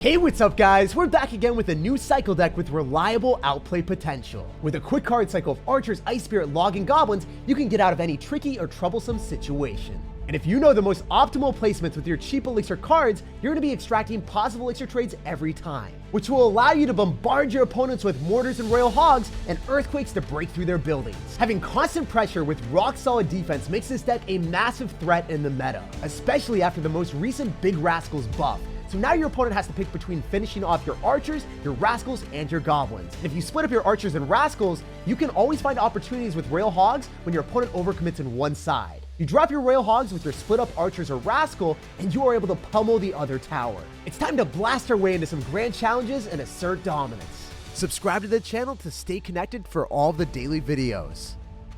Hey, what's up guys? We're back again with a new cycle deck with reliable outplay potential. With a quick card cycle of archers, ice spirit, log, and goblins, you can get out of any tricky or troublesome situation. And if you know the most optimal placements with your cheap elixir cards, you're going to be extracting positive elixir trades every time, which will allow you to bombard your opponents with mortars and royal hogs and earthquakes to break through their buildings. Having constant pressure with rock solid defense makes this deck a massive threat in the meta, especially after the most recent big Rascals buff. So now your opponent has to pick between finishing off your archers, your rascals, and your goblins. And if you split up your archers and rascals, you can always find opportunities with royal hogs when your opponent overcommits in one side. You drop your royal hogs with your split up archers or rascal, and you are able to pummel the other tower. It's time to blast our way into some grand challenges and assert dominance. Subscribe to the channel to stay connected for all the daily videos.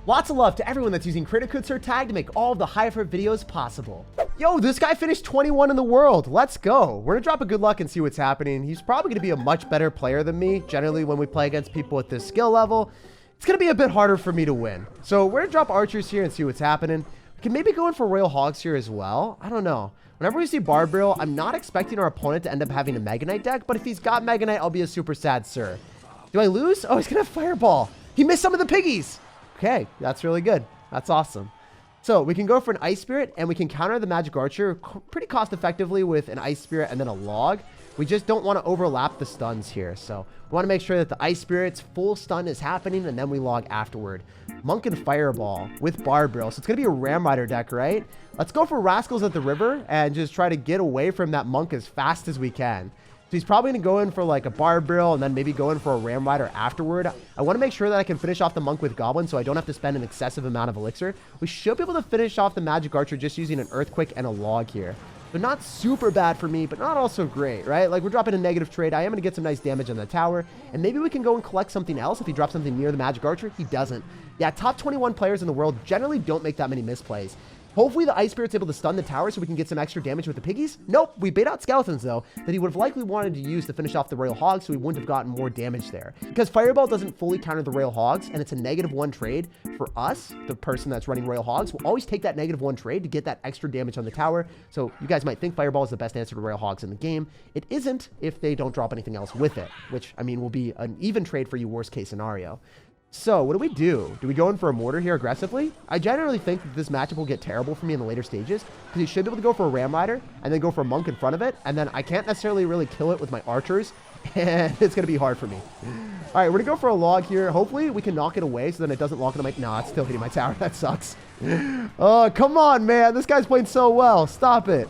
Lots of love to everyone that's using creator code SirTag to make all of the high effort videos possible. Yo, this guy finished 21 in the world. Let's go. We're gonna drop a good luck and see what's happening. He's probably gonna be a much better player than me. Generally, when we play against people at this skill level, it's gonna be a bit harder for me to win. So we're gonna drop archers here and see what's happening. We can maybe go in for royal hogs here as well. I don't know. Whenever we see barbarial, I'm not expecting our opponent to end up having a Mega Knight deck, but if he's got Mega Knight, I'll be a super sad sir. Do I lose? Oh, he's gonna have fireball. He missed some of the piggies. Okay, that's really good. That's awesome. So we can go for an ice spirit and we can counter the magic archer pretty cost effectively with an ice spirit and then a log. We just don't want to overlap the stuns here. So we want to make sure that the ice spirit's full stun is happening and then we log afterward. Monk and fireball with barbarial. So it's going to be a ram rider deck, right? Let's go for rascals at the river and just try to get away from that monk as fast as we can. So he's probably going to go in for like a barbarial and then maybe go in for a ram rider afterward. I want to make sure that I can finish off the monk with goblin so I don't have to spend an excessive amount of elixir. We should be able to finish off the magic archer just using an earthquake and a log here. They're not super bad for me, but not also great, right? Like we're dropping a negative trade. I am going to get some nice damage on the tower. And maybe we can go and collect something else. If he drops something near the magic archer, he doesn't. Yeah, top 21 players in the world generally don't make that many misplays. Hopefully the ice spirit's able to stun the tower so we can get some extra damage with the piggies. Nope, we bait out skeletons though that he would have likely wanted to use to finish off the royal hogs so we wouldn't have gotten more damage there. Because fireball doesn't fully counter the royal hogs and it's a -1 trade for us, the person that's running royal hogs, will always take that -1 trade to get that extra damage on the tower. So you guys might think fireball is the best answer to royal hogs in the game. It isn't if they don't drop anything else with it, which I mean will be an even trade for you worst case scenario. So what do we do? Do we go in for a mortar here aggressively? I generally think that this matchup will get terrible for me in the later stages because he should be able to go for a ram rider and then go for a monk in front of it. And then I can't necessarily really kill it with my archers and it's going to be hard for me. All right, we're going to go for a log here. Hopefully we can knock it away so then it doesn't lock into my... No, it's still hitting my tower. That sucks. Oh, come on, man. This guy's playing so well. Stop it.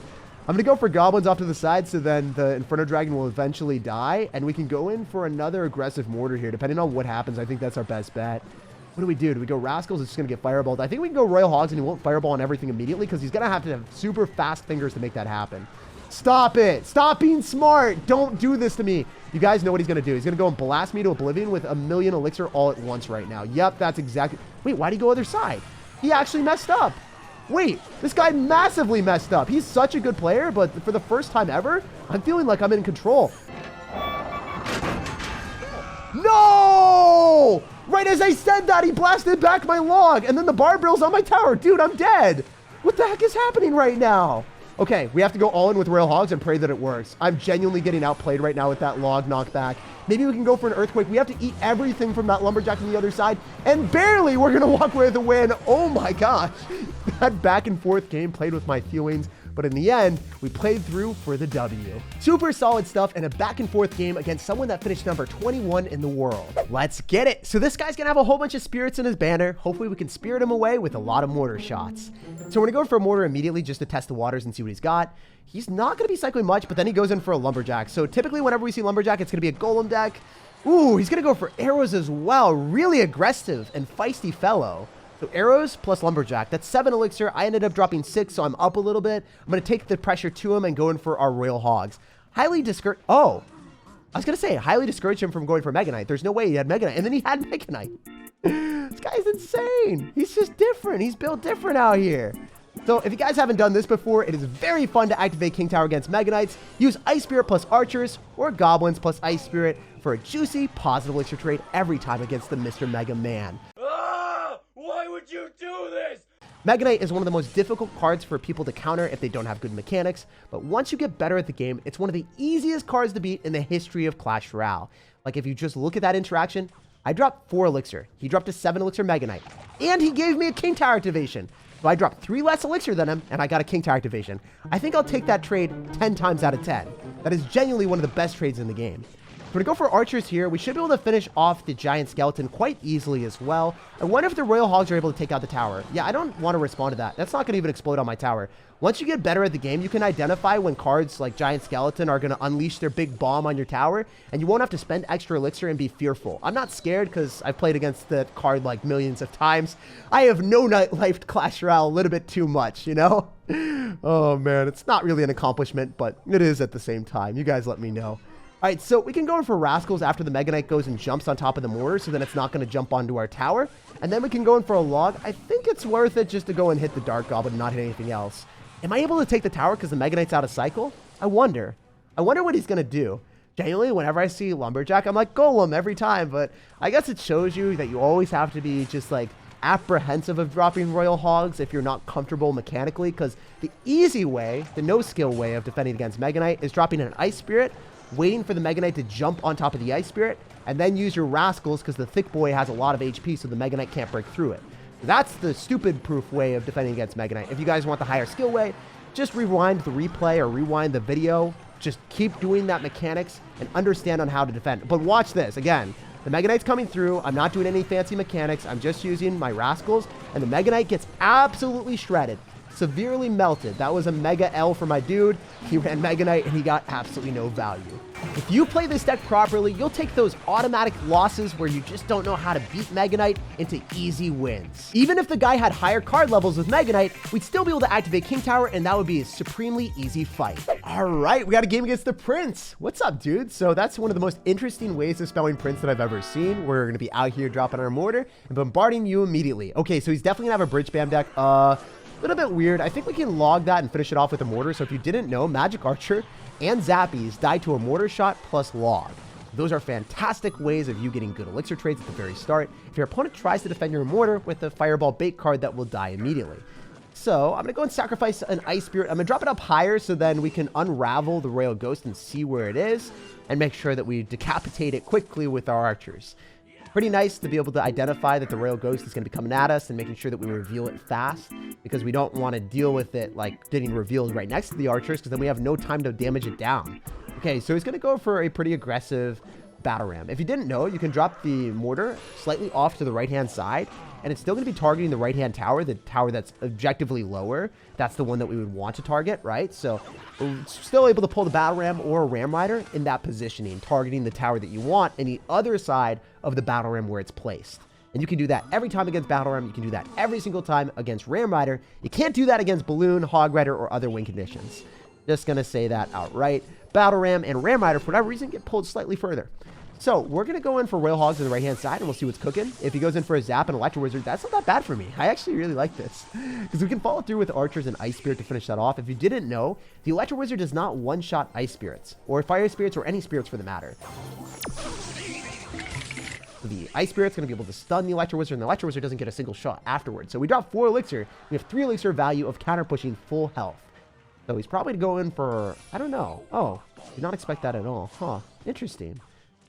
I'm going to go for goblins off to the side so then the Inferno Dragon will eventually die. And we can go in for another aggressive mortar here. Depending on what happens, I think that's our best bet. What do we do? Do we go rascals? It's just going to get fireballed. I think we can go royal hogs and he won't fireball on everything immediately because he's going to have super fast fingers to make that happen. Stop it. Stop being smart. Don't do this to me. You guys know what he's going to do. He's going to go and blast me to oblivion with 1,000,000 elixir all at once right now. Yep, that's exactly... Wait, why'd he go other side? He actually messed up. Wait, this guy massively messed up. He's such a good player, but for the first time ever, I'm feeling like I'm in control. No! Right as I said that, he blasted back my log, and then the barbarial's on my tower. Dude, I'm dead. What the heck is happening right now? Okay, we have to go all in with royal hogs and pray that it works. I'm genuinely getting outplayed right now with that log knockback. Maybe we can go for an earthquake. We have to eat everything from that lumberjack on the other side, and barely we're going to walk away with a win. Oh my gosh. That back and forth game played with my feelings, but in the end, we played through for the W. Super solid stuff and a back and forth game against someone that finished number 21 in the world. Let's get it. So this guy's gonna have a whole bunch of spirits in his banner. Hopefully we can spirit him away with a lot of mortar shots. So we're gonna go for a mortar immediately just to test the waters and see what he's got. He's not gonna be cycling much, but then he goes in for a lumberjack. So typically whenever we see lumberjack, it's gonna be a golem deck. Ooh, he's gonna go for arrows as well. Really aggressive and feisty fellow. So arrows plus lumberjack, that's 7 elixir. I ended up dropping 6, so I'm up a little bit. I'm going to take the pressure to him and go in for our royal hogs. Highly discourage... Oh, I was going to say, highly discourage him from going for Mega Knight. There's no way he had Mega Knight, and then he had Mega Knight. This guy's insane. He's just different. He's built different out here. So if you guys haven't done this before, it is very fun to activate King Tower against Mega Knights. Use Ice Spirit plus Archers or Goblins plus Ice Spirit for a juicy positive elixir trade every time against the Mr. Mega Man. Why would you do this? Mega Knight is one of the most difficult cards for people to counter if they don't have good mechanics, but once you get better at the game, it's one of the easiest cards to beat in the history of Clash Royale. Like, if you just look at that interaction, I dropped 4 elixir. He dropped a 7 elixir Mega Knight, and he gave me a King Tower activation. So I dropped 3 less elixir than him, and I got a King Tower activation. I think I'll take that trade 10 times out of 10. That is genuinely one of the best trades in the game. We're going to go for archers here. We should be able to finish off the giant skeleton quite easily as well. I wonder if the Royal Hogs are able to take out the tower. Yeah, I don't want to respond to that. That's not going to even explode on my tower. Once you get better at the game, you can identify when cards like giant skeleton are going to unleash their big bomb on your tower, and you won't have to spend extra elixir and be fearful. I'm not scared because I've played against the card like millions of times. I have no night-lifed Clash Royale a little bit too much, you know? Oh man, it's not really an accomplishment, but it is at the same time. You guys let me know. All right, so we can go in for Rascals after the Mega Knight goes and jumps on top of the mortar, so then it's not going to jump onto our tower. And then we can go in for a log. I think it's worth it just to go and hit the Dark Goblin and not hit anything else. Am I able to take the tower because the Mega Knight's out of cycle? I wonder. I wonder what he's going to do. Genuinely, whenever I see Lumberjack, I'm like, Golem every time. But I guess it shows you that you always have to be just like apprehensive of dropping Royal Hogs if you're not comfortable mechanically, because the easy way, the no-skill way of defending against Mega Knight is dropping an Ice Spirit, waiting for the Mega Knight to jump on top of the Ice Spirit, and then use your Rascals because the Thick Boy has a lot of HP, so the Mega Knight can't break through it. That's the stupid-proof way of defending against Mega Knight. If you guys want the higher skill way, just rewind the replay or rewind the video. Just keep doing that mechanics and understand on how to defend. But watch this. Again, the Mega Knight's coming through. I'm not doing any fancy mechanics. I'm just using my Rascals, and the Mega Knight gets absolutely shredded. Severely melted. That was a mega L for my dude. He ran Mega Knight and he got absolutely no value. If you play this deck properly, you'll take those automatic losses where you just don't know how to beat Mega Knight into easy wins. Even if the guy had higher card levels with Mega Knight, we'd still be able to activate King Tower, and that would be a supremely easy fight. All right, we got a game against the Prince. What's up, dude? So that's one of the most interesting ways of spelling Prince that I've ever seen. We're going to be out here dropping our mortar and bombarding you immediately. Okay, so he's definitely going to have a bridge spam deck. Little bit weird. I think we can log that and finish it off with a mortar. So if you didn't know, Magic Archer and Zappies die to a mortar shot plus log. Those are fantastic ways of you getting good elixir trades at the very start if your opponent tries to defend your mortar with a Fireball bait card that will die immediately. So I'm going to go and sacrifice an Ice Spirit. I'm going to drop it up higher so then we can unravel the Royal Ghost and see where it is and make sure that we decapitate it quickly with our archers. Pretty nice to be able to identify that the Royal Ghost is going to be coming at us and making sure that we reveal it fast, because we don't want to deal with it like getting revealed right next to the archers, because then we have no time to damage it down. Okay, so he's going to go for a pretty aggressive battle ram. If you didn't know, you can drop the mortar slightly off to the right-hand side, and it's still going to be targeting the right-hand tower, the tower that's objectively lower. That's the one that we would want to target, right? So we're still able to pull the battle ram or a ram rider in that positioning, targeting the tower that you want and the other side of the battle ram where it's placed. And you can do that every time against battle ram. You can do that every single time against ram rider. You can't do that against balloon, hog rider, or other win conditions. Just going to say that outright. Battle ram and ram rider, for whatever reason, get pulled slightly further. So we're going to go in for Royal Hogs on the right-hand side, and we'll see what's cooking. If he goes in for a Zap and Electro Wizard, that's not that bad for me. I actually really like this, because we can follow through with Archers and Ice Spirit to finish that off. If you didn't know, the Electro Wizard does not one-shot Ice Spirits, or Fire Spirits, or any Spirits for the matter. So the Ice Spirit's going to be able to stun the Electro Wizard, and the Electro Wizard doesn't get a single shot afterwards. So we drop 4 elixir. We have 3 elixir value of counter-pushing full health. So he's probably going for, I don't know. Oh, did not expect that at all. Huh, interesting.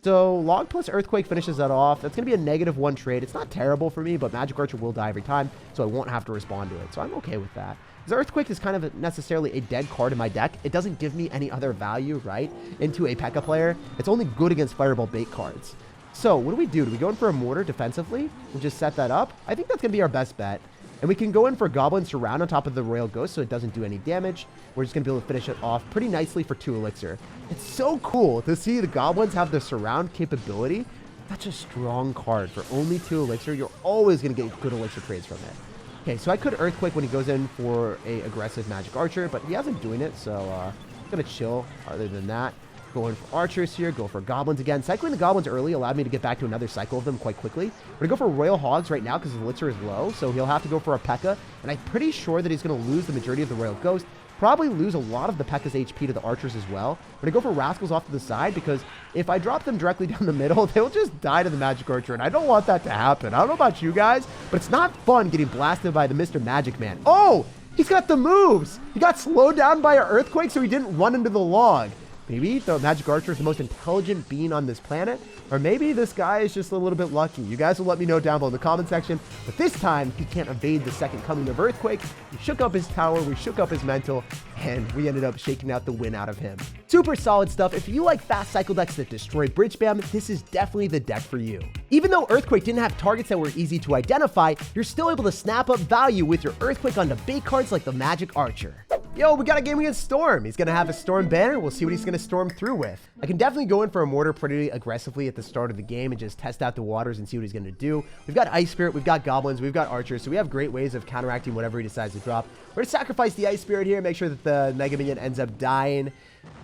So log plus Earthquake finishes that off. That's going to be a -1 trade. It's not terrible for me, but Magic Archer will die every time, so I won't have to respond to it. So I'm okay with that. Because Earthquake is kind of necessarily a dead card in my deck. It doesn't give me any other value, right, into a P.E.K.K.A player. It's only good against Fireball bait cards. So what do? Do we go in for a mortar defensively and just set that up? I think that's going to be our best bet. And we can go in for Goblin Surround on top of the Royal Ghost so it doesn't do any damage. We're just going to be able to finish it off pretty nicely for 2 elixir. It's so cool to see the Goblins have the Surround capability. Such a strong card for only 2 elixir. You're always going to get good elixir trades from it. Okay, so I could Earthquake when he goes in for a aggressive Magic Archer, but he hasn't doing it, so I'm going to chill other than that. Going for Archers here, go for Goblins again. Cycling the Goblins early allowed me to get back to another cycle of them quite quickly. We're going to go for Royal Hogs right now because his elixir is low, so he'll have to go for a P.E.K.K.A, and I'm pretty sure that he's going to lose the majority of the Royal Ghost, probably lose a lot of the P.E.K.K.'s HP to the archers as well. We're going to go for Rascals off to the side because if I drop them directly down the middle, they'll just die to the magic archer, and I don't want that to happen. I don't know about you guys, but it's not fun getting blasted by the Mr. Magic Man. Oh, he's got the moves. He got slowed down by an earthquake, so he didn't run into the log. Maybe the magic archer is the most intelligent being on this planet, or maybe this guy is just a little bit lucky. You guys will let me know down below in the comment section. But this time, he can't evade the second coming of earthquake. We shook up his tower, we shook up his mental, and we ended up shaking out the win out of him. Super solid stuff. If you like fast cycle decks that destroy bridge spam, this is definitely the deck for you. Even though earthquake didn't have targets that were easy to identify, you're still able to snap up value with your earthquake onto bait cards like the magic archer. Yo, we got a game against Storm. He's going to have a Storm banner. We'll see what he's going to storm through with. I can definitely go in for a mortar pretty aggressively at the start of the game and just test out the waters and see what he's going to do. We've got Ice Spirit, we've got Goblins, we've got Archers, so we have great ways of counteracting whatever he decides to drop. We're going to sacrifice the Ice Spirit here, make sure that the Mega Minion ends up dying.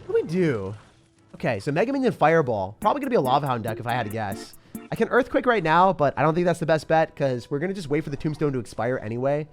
What do we do? Okay, so Mega Minion Fireball. Probably going to be a Lava Hound deck if I had to guess. I can Earthquake right now, but I don't think that's the best bet because we're going to just wait for the Tombstone to expire anyway.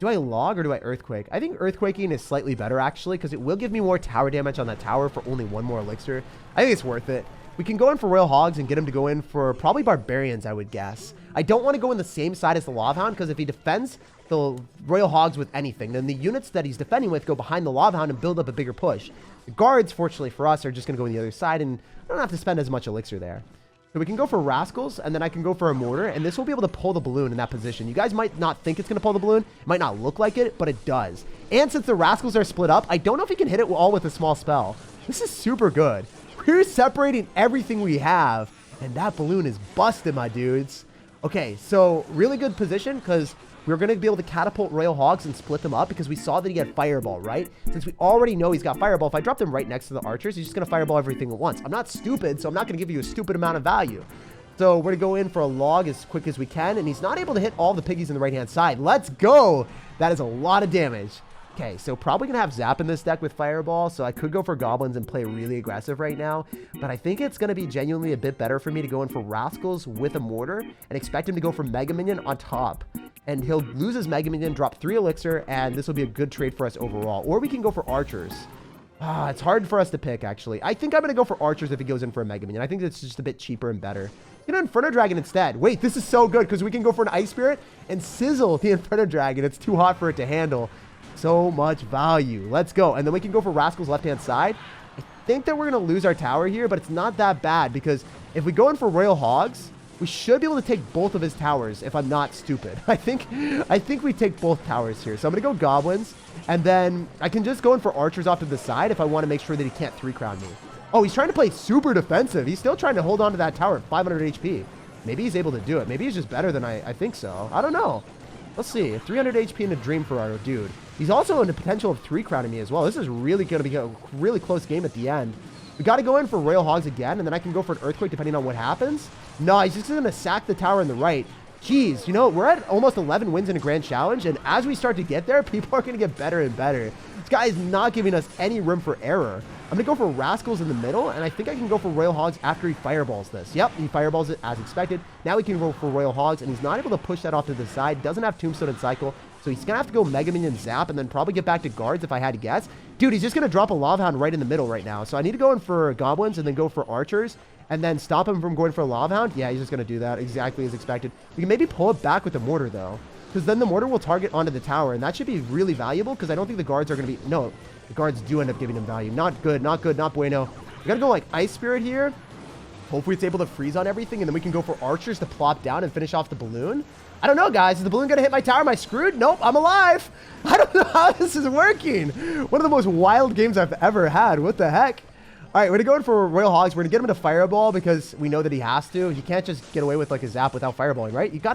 Do I log or do I earthquake? I think earthquaking is slightly better actually because it will give me more tower damage on that tower for only one more elixir. I think it's worth it. We can go in for Royal Hogs and get him to go in for probably Barbarians, I would guess. I don't want to go in the same side as the Lava Hound because if he defends the Royal Hogs with anything, then the units that he's defending with go behind the Lava Hound and build up a bigger push. The guards, fortunately for us, are just going to go on the other side and I don't have to spend as much elixir there. So we can go for Rascals, and then I can go for a Mortar, and this will be able to pull the balloon in that position. You guys might not think it's going to pull the balloon. It might not look like it, but it does. And since the Rascals are split up, I don't know if he can hit it all with a small spell. This is super good. We're separating everything we have, and that balloon is busted, my dudes. Okay, so really good position, because we're going to be able to catapult Royal Hogs and split them up because we saw that he had Fireball, right? Since we already know he's got Fireball, if I drop them right next to the archers, he's just going to Fireball everything at once. I'm not stupid, so I'm not going to give you a stupid amount of value. So we're going to go in for a log as quick as we can, and he's not able to hit all the piggies on the right-hand side. Let's go! That is a lot of damage. Okay, so probably going to have Zap in this deck with Fireball, so I could go for Goblins and play really aggressive right now, but I think it's going to be genuinely a bit better for me to go in for Rascals with a Mortar and expect him to go for Mega Minion on top. And he'll lose his Mega Minion, drop 3 Elixir, and this will be a good trade for us overall. Or we can go for Archers. It's hard for us to pick, actually. I think I'm going to go for Archers if he goes in for a Mega Minion. I think it's just a bit cheaper and better. You know, Inferno Dragon instead. Wait, this is so good because we can go for an Ice Spirit and sizzle the Inferno Dragon. It's too hot for it to handle. So much value. Let's go. And then we can go for Rascals left-hand side. I think that we're going to lose our tower here, but it's not that bad because if we go in for Royal Hogs, we should be able to take both of his towers if I'm not stupid. I think we take both towers here. So I'm going to go Goblins, and then I can just go in for Archers off to the side if I want to make sure that he can't 3-crown me. Oh, he's trying to play super defensive. He's still trying to hold on to that tower at 500 HP. Maybe he's able to do it. Maybe he's just better than I think so. I don't know. Let's see. 300 HP in a dream for our dude. He's also in the potential of 3-crowning me as well. This is really going to be a really close game at the end. We got to go in for Royal Hogs again, and then I can go for an Earthquake depending on what happens. No, he's just going to sack the tower on the right. Jeez, you know, we're at almost 11 wins in a Grand Challenge, and as we start to get there, people are going to get better and better. This guy is not giving us any room for error. I'm going to go for Rascals in the middle, and I think I can go for Royal Hogs after he Fireballs this. Yep, he Fireballs it as expected. Now we can go for Royal Hogs, and he's not able to push that off to the side. Doesn't have Tombstone and Cycle, so he's going to have to go Mega Minion Zap and then probably get back to Guards if I had to guess. Dude, he's just going to drop a Lava Hound right in the middle right now. So I need to go in for Goblins and then go for Archers and then stop him from going for a Lava Hound. Yeah, he's just going to do that exactly as expected. We can maybe pull it back with the Mortar, though, because then the Mortar will target onto the tower, and that should be really valuable because I don't think the Guards are going to be... No, the Guards do end up giving him value. Not good, not good, not bueno. We got to go like Ice Spirit here. Hopefully it's able to freeze on everything, and then we can go for Archers to plop down and finish off the balloon. I don't know, guys. Is the balloon going to hit my tower? Am I screwed? Nope, I'm alive. I don't know how this is working. One of the most wild games I've ever had. What the heck? All right, we're going to go in for Royal Hogs. We're going to get him to Fireball because we know that he has to. He can't just get away with like a Zap without Fireballing, right? You got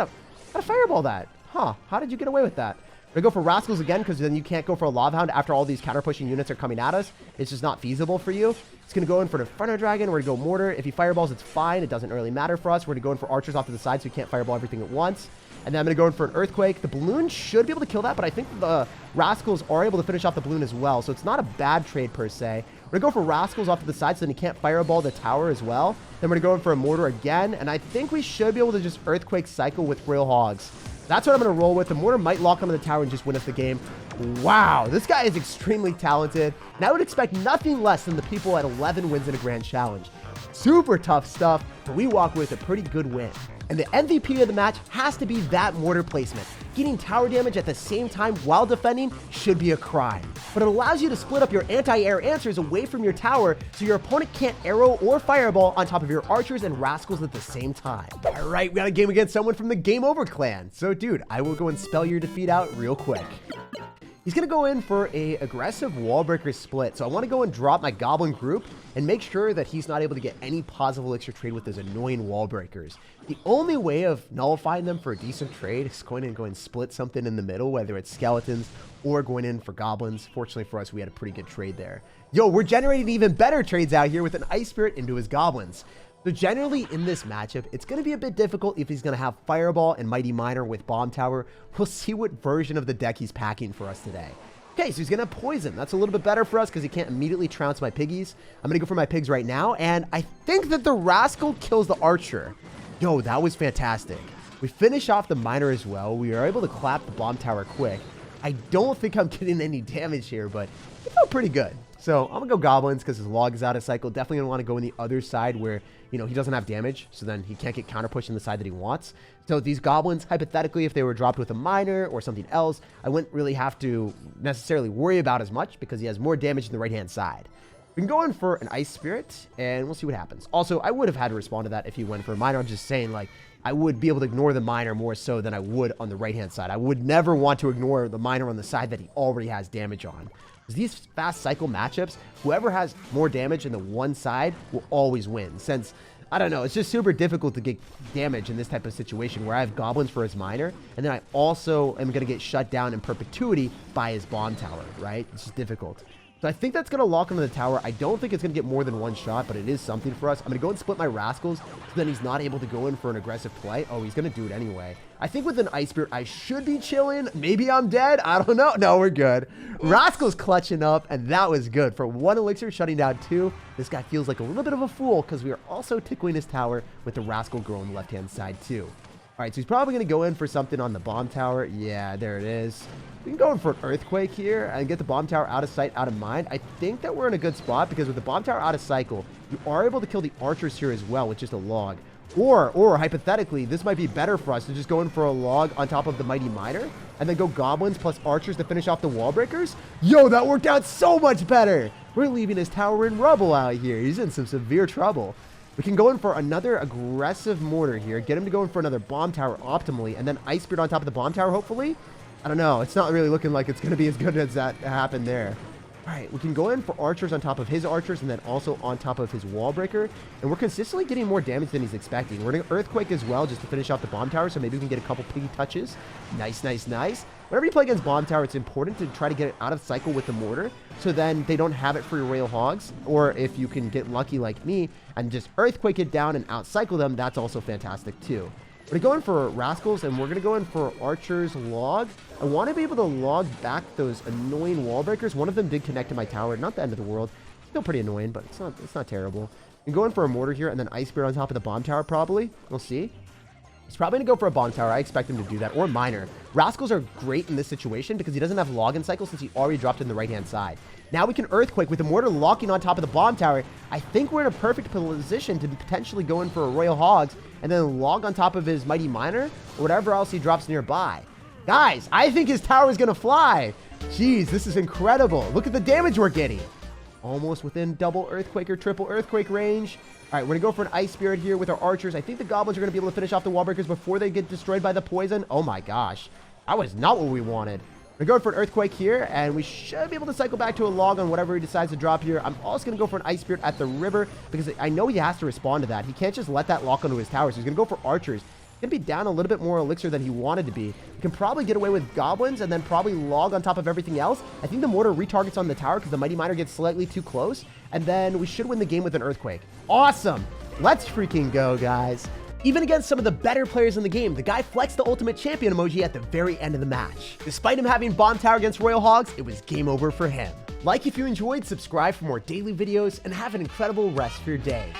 to Fireball that. Huh, how did you get away with that? We're going to go for Rascals again because then you can't go for a Lava Hound after all these counter-pushing units are coming at us. It's just not feasible for you. It's going to go in for the Inferno Dragon. We're going to go Mortar. If he Fireballs, it's fine. It doesn't really matter for us. We're going to go in for Archers off to the side so we can't Fireball everything at once. And then I'm going to go in for an Earthquake. The balloon should be able to kill that, but I think the Rascals are able to finish off the balloon as well, so it's not a bad trade per se. We're going to go for Rascals off to the side so then he can't Fireball the tower as well. Then we're going to go in for a Mortar again, and I think we should be able to just Earthquake cycle with Royal Hogs. That's what I'm going to roll with. The Mortar might lock onto the tower and just win us the game. Wow, this guy is extremely talented, and I would expect nothing less than the people at 11 wins in a grand challenge. Super tough stuff, but we walk with a pretty good win. And the MVP of the match has to be that mortar placement. Getting tower damage at the same time while defending should be a crime. But it allows you to split up your anti-air answers away from your tower so your opponent can't arrow or fireball on top of your archers and rascals at the same time. All right, we got a game against someone from the Game Over clan. So dude, I will go and spell your defeat out real quick. He's going to go in for a aggressive wall breaker split. So I want to go and drop my goblin group and make sure that he's not able to get any positive elixir trade with those annoying wall breakers. The only way of nullifying them for a decent trade is going in and go and split something in the middle, whether it's skeletons or going in for goblins. Fortunately for us, we had a pretty good trade there. Yo, we're generating even better trades out here with an ice spirit into his goblins. So generally in this matchup, it's going to be a bit difficult if he's going to have Fireball and Mighty Miner with Bomb Tower. We'll see what version of the deck he's packing for us today. Okay, so he's going to have Poison. That's a little bit better for us because he can't immediately trounce my piggies. I'm going to go for my pigs right now, and I think that the Rascal kills the Archer. Yo, that was fantastic. We finish off the Miner as well. We are able to clap the Bomb Tower quick. I don't think I'm getting any damage here, but it felt pretty good. So I'm gonna go goblins because his log is out of cycle. Definitely gonna want to go in the other side where, you know, he doesn't have damage, so then he can't get counter pushed in the side that he wants. So these goblins, hypothetically, if they were dropped with a miner or something else, I wouldn't really have to necessarily worry about as much because he has more damage in the right hand side. We can go in for an ice spirit and we'll see what happens. Also, I would have had to respond to that if he went for a miner. I'm just saying, like, I would be able to ignore the miner more so than I would on the right hand side. I would never want to ignore the miner on the side that he already has damage on. These fast cycle matchups, whoever has more damage in the one side will always win. Since, I don't know, it's just super difficult to get damage in this type of situation where I have goblins for his miner, and then I also am going to get shut down in perpetuity by his bomb tower, right? It's just difficult. So I think that's going to lock him to the tower. I don't think it's going to get more than one shot, but it is something for us. I'm going to go and split my rascals, so then he's not able to go in for an aggressive play. Oh, he's going to do it anyway. I think with an ice spirit, I should be chilling. Maybe I'm dead. I don't know. No, we're good. Rascals clutching up, and that was good. For one elixir, shutting down two. This guy feels like a little bit of a fool because we are also tickling his tower with the rascal girl on the left-hand side too. All right, so he's probably going to go in for something on the bomb tower. Yeah, there it is. We can go in for an earthquake here and get the bomb tower out of sight, out of mind. I think that we're in a good spot because with the bomb tower out of cycle, you are able to kill the archers here as well with just a log. Or hypothetically, this might be better for us to just go in for a log on top of the mighty miner and then go goblins plus archers to finish off the wall breakers. Yo, that worked out so much better. We're leaving his tower in rubble out here. He's in some severe trouble. We can go in for another aggressive mortar here, get him to go in for another bomb tower optimally, and then ice spirit on top of the bomb tower, hopefully. I don't know. It's not really looking like it's going to be as good as that happened there. All right, we can go in for archers on top of his archers and then also on top of his wall breaker. And we're consistently getting more damage than he's expecting. We're going to earthquake as well just to finish off the bomb tower, so maybe we can get a couple piggy touches. Nice, nice, nice. Whenever you play against bomb tower, it's important to try to get it out of cycle with the mortar, so then they don't have it for your Royal Hogs. Or if you can get lucky like me and just earthquake it down and out cycle them, that's also fantastic too. We're going to go in for rascals, and we're going to go in for archers log. I want to be able to log back those annoying wall breakers. One of them did connect to my tower. Not the end of the world. Still pretty annoying, but it's not terrible. I'm going for a mortar here, and then ice spirit on top of the bomb tower probably. We'll see. He's probably going to go for a bomb tower. I expect him to do that. Or miner. Rascals are great in this situation because he doesn't have login cycle since he already dropped in the right-hand side. Now we can earthquake with the mortar locking on top of the bomb tower. I think we're in a perfect position to potentially go in for a Royal Hogs and then log on top of his mighty miner or whatever else he drops nearby. Guys, I think his tower is going to fly. Jeez, this is incredible. Look at the damage we're getting. Almost within double earthquake or triple earthquake range. All right, we're going to go for an ice spirit here with our archers. I think the goblins are going to be able to finish off the wall breakers before they get destroyed by the poison. Oh my gosh. That was not what we wanted. We're going for an earthquake here, and we should be able to cycle back to a log on whatever he decides to drop here. I'm also going to go for an ice spirit at the river because I know he has to respond to that. He can't just let that lock onto his tower, so he's going to go for archers. He's going to be down a little bit more elixir than he wanted to be. He can probably get away with goblins and then probably log on top of everything else. I think the mortar retargets on the tower because the mighty miner gets slightly too close, and then we should win the game with an earthquake. Awesome. Let's freaking go, guys. Even against some of the better players in the game, the guy flexed the ultimate champion emoji at the very end of the match. Despite him having bomb tower against Royal Hogs, it was game over for him. Like if you enjoyed, subscribe for more daily videos, and have an incredible rest of your day.